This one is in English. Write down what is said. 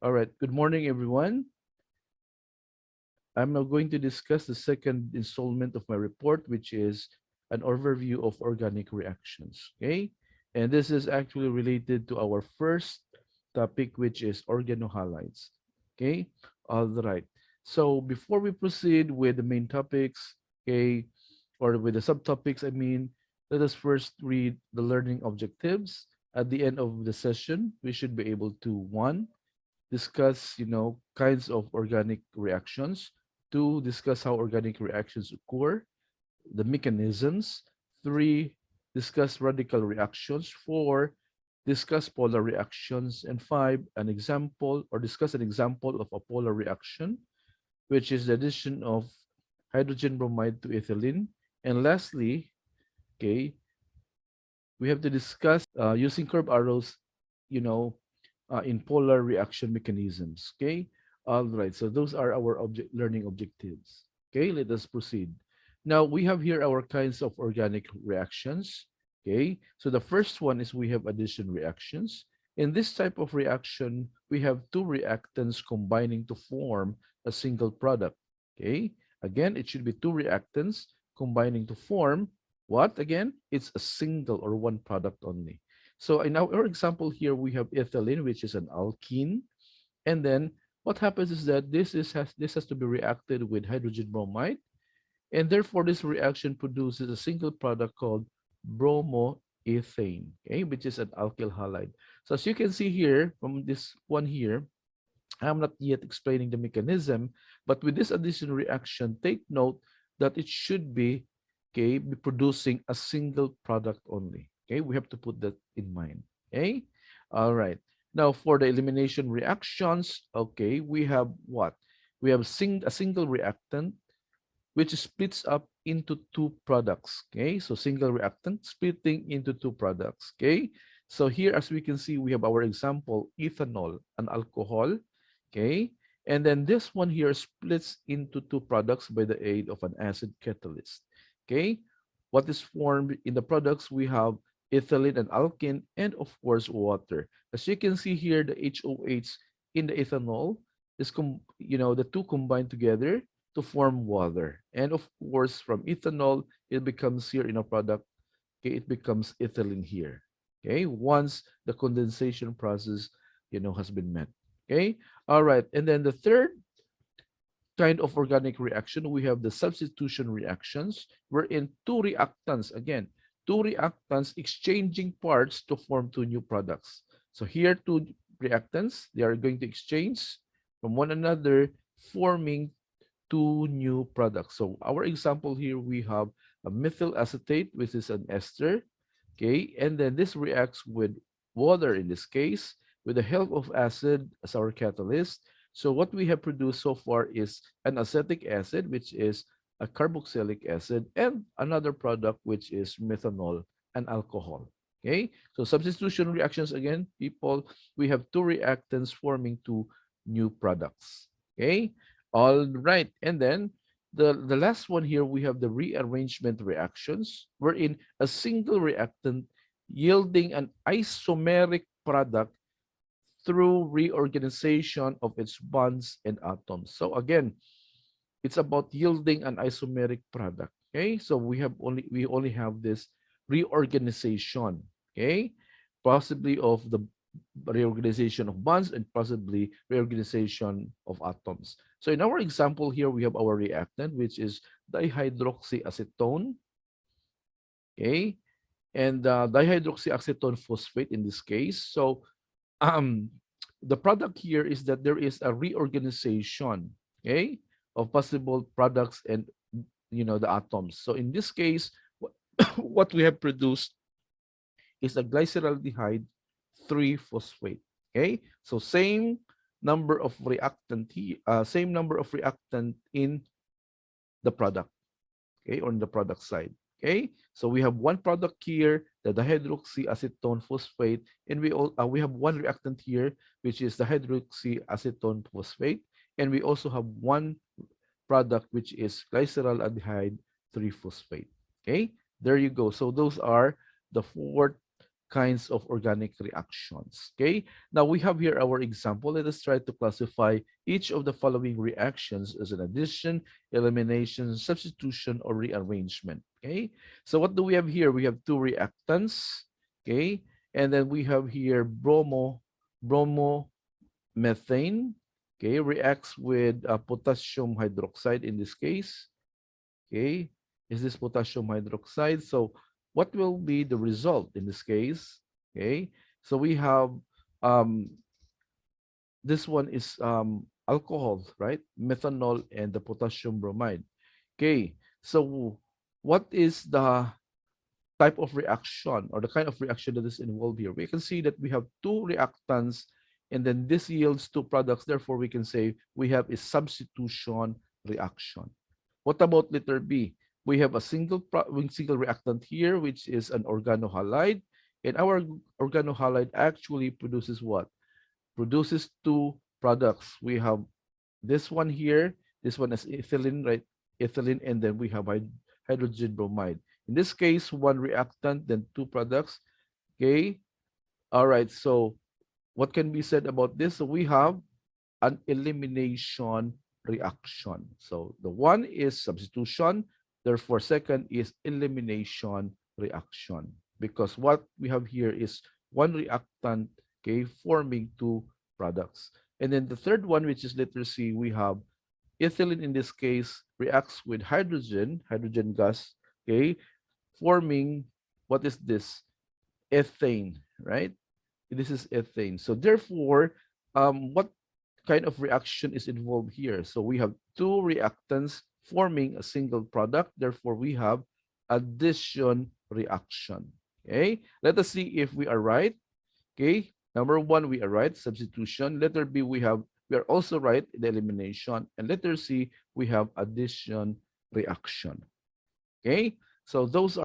All right. Good morning, everyone. I'm now going to discuss the second installment of my report, which is an overview of organic reactions. Okay. And this is actually related to our first topic, which is organohalides. Okay. All right. So before we proceed with the main topics, okay, or with the subtopics, I mean, let us first read the learning objectives. At the end of the session, we should be able to one, discuss kinds of organic reactions. Two, discuss how organic reactions occur, the mechanisms. Three, discuss radical reactions. Four, discuss polar reactions. And five, an example or discuss an example of a polar reaction, which is the addition of hydrogen bromide to ethylene. And lastly, okay, we have to discuss using curved arrows, you know, in polar reaction mechanisms. Okay. All right. So those are our learning objectives. Okay. Let us proceed. Now we have here our kinds of organic reactions. Okay. So the first one is we have addition reactions. In this type of reaction, we have two reactants combining to form a single product. Okay. Again, it should be two reactants combining to form what again? It's a single or one product only. So in our example here, we have ethylene, which is an alkene. And then what happens is that this has to be reacted with hydrogen bromide. And therefore, this reaction produces a single product called bromoethane, okay, which is an alkyl halide. So as you can see here from this one here, I'm not yet explaining the mechanism, but with this addition reaction, take note that it should be, okay, be producing a single product only. Okay, we have to put that in mind. Okay, all right. Now for the elimination reactions, okay, we have what? We have a single reactant which splits up into two products. Okay, so single reactant splitting into two products. Okay, so here as we can see, we have our example ethanol, an alcohol. Okay, and then this one here splits into two products by the aid of an acid catalyst. Okay, what is formed in the products? We have ethylene and alkene, and of course water. As you can see here, the HOH in the ethanol is the two combined together to form water. And of course, from ethanol, it becomes here in a product, okay, it becomes ethylene here. Okay, once the condensation process, has been met. Okay, all right. And then the third kind of organic reaction, we have the substitution reactions, wherein two reactants, again, two reactants exchanging parts to form two new products. So here, two reactants, they are going to exchange from one another, forming two new products. So our example here, we have a methyl acetate, which is an ester, okay? And then this reacts with water in this case, with the help of acid as our catalyst. So what we have produced so far is an acetic acid, which is a carboxylic acid, and another product, which is methanol and alcohol. Okay, so substitution reactions again, people, we have two reactants forming two new products. Okay, all right. And then the last one here, we have the rearrangement reactions, wherein a single reactant yielding an isomeric product through reorganization of its bonds and atoms. So again, it's about yielding an isomeric product. Okay, so we only have this reorganization. Okay, possibly of the reorganization of bonds and possibly reorganization of atoms. So in our example here, we have our reactant, which is dihydroxyacetone. Okay, and dihydroxyacetone phosphate in this case. So um, the product here is that there is a reorganization, okay, of possible products and the atoms. So in this case, what we have produced is a glyceraldehyde 3-phosphate. Okay, so same number of reactant same number of reactant in the product, okay, on the product side. Okay, so we have one product here, the dihydroxyacetone phosphate, and we have one reactant here, which is the hydroxyacetone phosphate, and we also have one product, which is glyceraldehyde 3-phosphate. Okay, there you go. So those are the four kinds of organic reactions. Okay, now we have here our example. Let us try to classify each of the following reactions as an addition, elimination, substitution, or rearrangement. Okay, so what do we have here? We have two reactants. Okay, and then we have here bromomethane. Okay, reacts with potassium hydroxide in this case. Okay, is this potassium hydroxide? So what will be the result in this case? Okay, so we have um, this one is alcohol, right? Methanol and the potassium bromide. Okay, so what is the type of reaction or the kind of reaction that is involved here? We can see that we have two reactants and then this yields two products. Therefore, we can say we have a substitution reaction. What about letter B? We have a single reactant here, which is an organohalide. And our organohalide actually produces what? Produces two products. We have this one here. This one is ethylene, right? Ethylene, and then we have hydrogen bromide. In this case, one reactant, then two products. Okay. All right. So what can be said about this? So we have an elimination reaction. So the one is substitution. Therefore, second is elimination reaction. Because what we have here is one reactant, okay, forming two products. And then the third one, which is letter C, we have ethylene in this case reacts with hydrogen gas, okay, forming what is this? Ethane, right? This is ethane. So therefore, what kind of reaction is involved here? So we have two reactants forming a single product. Therefore, we have addition reaction. Okay, let us see if we are right. Okay, number one, we are right, substitution. Letter B, we are also right, the elimination. And letter C, we have addition reaction. Okay, so those